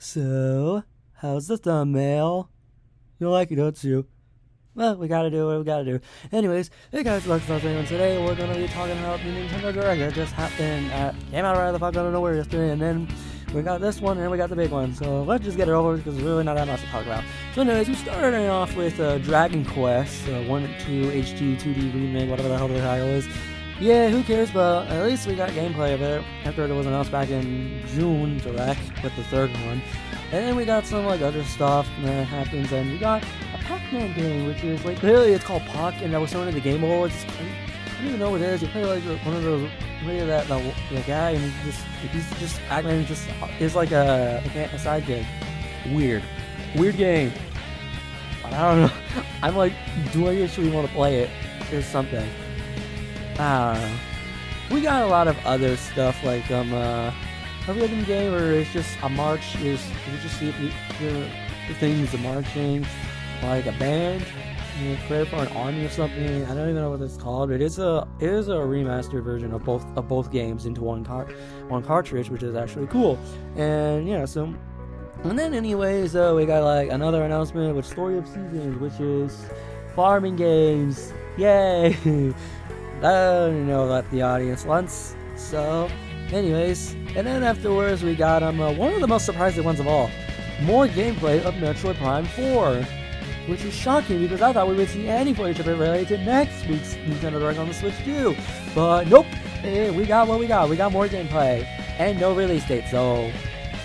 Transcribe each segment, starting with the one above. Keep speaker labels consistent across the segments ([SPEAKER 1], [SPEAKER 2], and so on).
[SPEAKER 1] So, how's the thumbnail? You like it, don't you? Well, we gotta do what we gotta do. Anyways, hey guys, welcome to and today we're gonna be talking about the Nintendo Direct that just happened came out right the fuck out of nowhere yesterday, and then we got this one and we got the big one. So let's just get it over because there's really not that much to talk about. So anyways, we started off with Dragon Quest 1 and 2 HD 2D remake, whatever the hell the title is. Yeah, who cares, but at least we got gameplay of it after it was announced back in June Direct with the third one. And then we got some like other stuff that happens, and we got a Pac-Man game, which is like clearly it's called Puck, and that was shown in the Game Awards. I don't even know what it is. You play like one of those, the guy, and he's just Pac-Man is like a sidekick. Weird game. But I don't know. I'm like, do I actually want to play it? Or something. I don't know. We got a lot of other stuff like a rhythm game where it's just a march. You just see the things marching like a band. You create for an army or something. I don't even know what it's called. But it is a remastered version of both games into one cartridge, which is actually cool. And yeah, so. And then anyways, we got like another announcement with Story of Seasons, which is farming games. Yay! I don't know what the audience wants. So, anyways, and then afterwards we got one of the most surprising ones of all. More gameplay of Metroid Prime 4. Which is shocking because I thought we would see any footage of it related to next week's Nintendo Direct on the Switch too. But nope, we got what we got. We got more gameplay and no release date. So,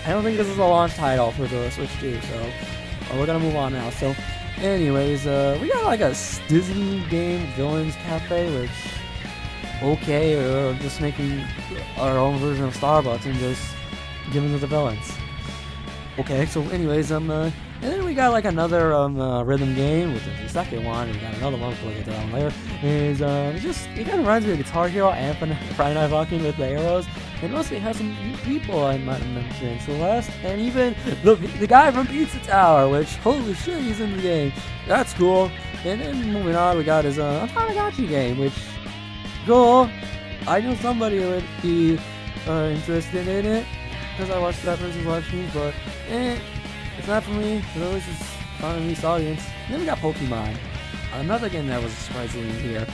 [SPEAKER 1] I don't think this is a launch title for the Switch 2. So, we're gonna move on now. So, anyways, we got like a Disney game, Villains Cafe, which okay, or just making our own version of Starbucks and just giving it to the villains. Okay, so anyways, and then we got like another rhythm game, which is the second one. We got another one, we'll get to that one later. It kind of reminds me of Guitar Hero and Friday Night Funkin' with the arrows. And mostly has some new people I might mention, Celeste, and even the guy from Pizza Tower, which holy shit, he's in the game. That's cool. And then moving on, we got his a Tamagotchi game, which cool. I know somebody would be interested in it because I watched that person's live streams, but it's not for me. It always is finding this audience. And then we got Pokemon, another game that was surprisingly here,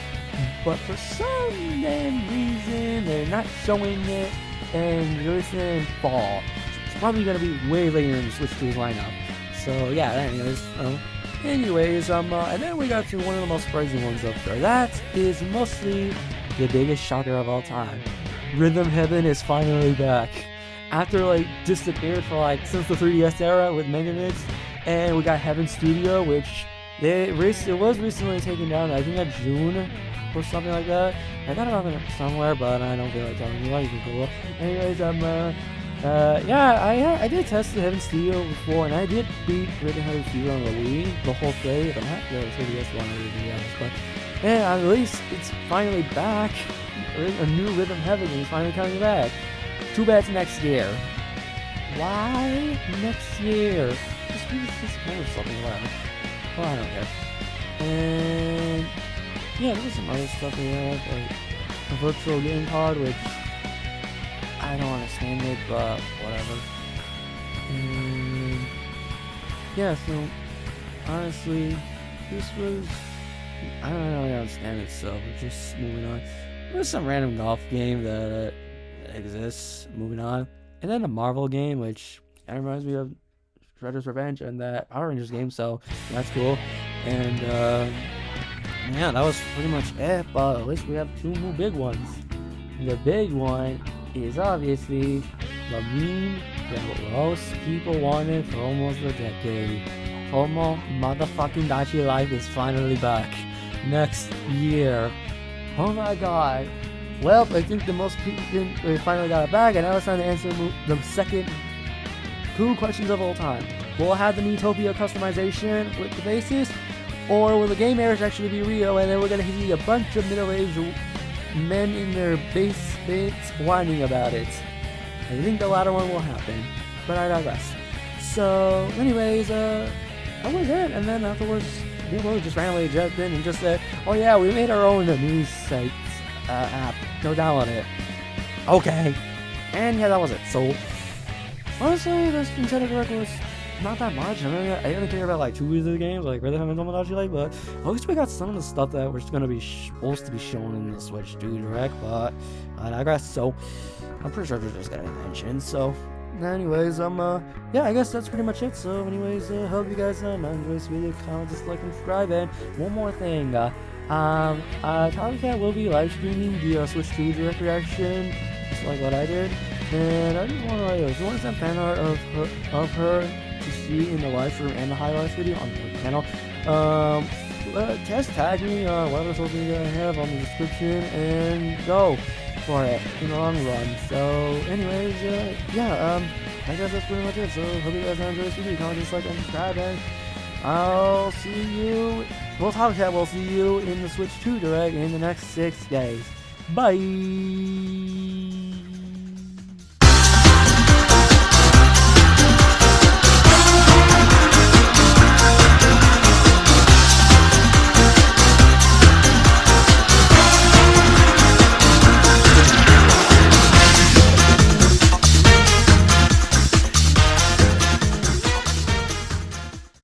[SPEAKER 1] but for some damn reason they're not showing it and releasing it in fall. It's probably gonna be way later in the Switch 2's lineup. So yeah, anyways, and then we got to one of the most surprising ones up there. That is mostly the biggest shocker of all time. Rhythm Heaven is finally back. After like disappeared for like since the 3DS era with Mega Mix, and we got Heaven Studio, which it was recently taken down, I think in June or something like that. I got it on there somewhere, but I don't feel like telling you. You can Google. Anyways, I did test the Heaven Studio before, and I did beat Rhythm Heaven Studio on the Wii, the whole thing, but not the 3DS one, to be honest. But yeah, at least it's finally back. A new Rhythm Heaven is finally coming back. Too bad it's next year. Why next year? Just release this or something, whatever. Well, I don't care. And yeah, there's some other stuff we have, like a virtual game card, which I don't understand it, but whatever. And yeah, so honestly, this was, I don't really understand it, so we're just moving on. There's some random golf game that exists, moving on. And then a Marvel game, which kind of reminds me of Shredder's Revenge and that Power Rangers game, so that's cool. And yeah, that was pretty much it, but at least we have two more big ones. And the big one is obviously the meme that most people wanted for almost a decade. Tomo motherfucking Dachi Life is finally back next year. Oh my god. Well, I think the most people finally got it back, and now it's time to answer the second two questions of all time. Will it have the Miitopia customization with the faces, or will the game airs actually be real, and then we're gonna see a bunch of middle-aged men in their basements whining about it? I think the latter one will happen, but I digress. So, anyways, that was it, and then afterwards, people just randomly jumped in and just said, oh yeah, we made our own news site app, go download it. Okay. And yeah, that was it. So honestly, this Nintendo Direct was not that much. I mean, I only care about like 2 of the games, like Red Dead Redemption Tomodachi Life, but at least we got some of the stuff that was gonna be supposed to be shown in the Switch 2 Direct, but I digress. So I'm pretty sure they're just gonna mention. So, anyways, yeah, I guess that's pretty much it. So, anyways, hope you guys enjoyed this video. Comment, dislike, and subscribe. And one more thing, Tomcat will be live streaming the Switch 2 Direct reaction, just like what I did. And I just want to if you want to send fan art of her to see in the live stream and the highlights video on the channel, just tag me on whatever social media I have on the description and go for it in the long run. So, anyways, yeah, I guess that's pretty much it. So, hope you guys enjoy this video. Comment, dislike, and subscribe, and I'll see you. We'll see you in the Switch 2 Direct in the next 6 days. Bye!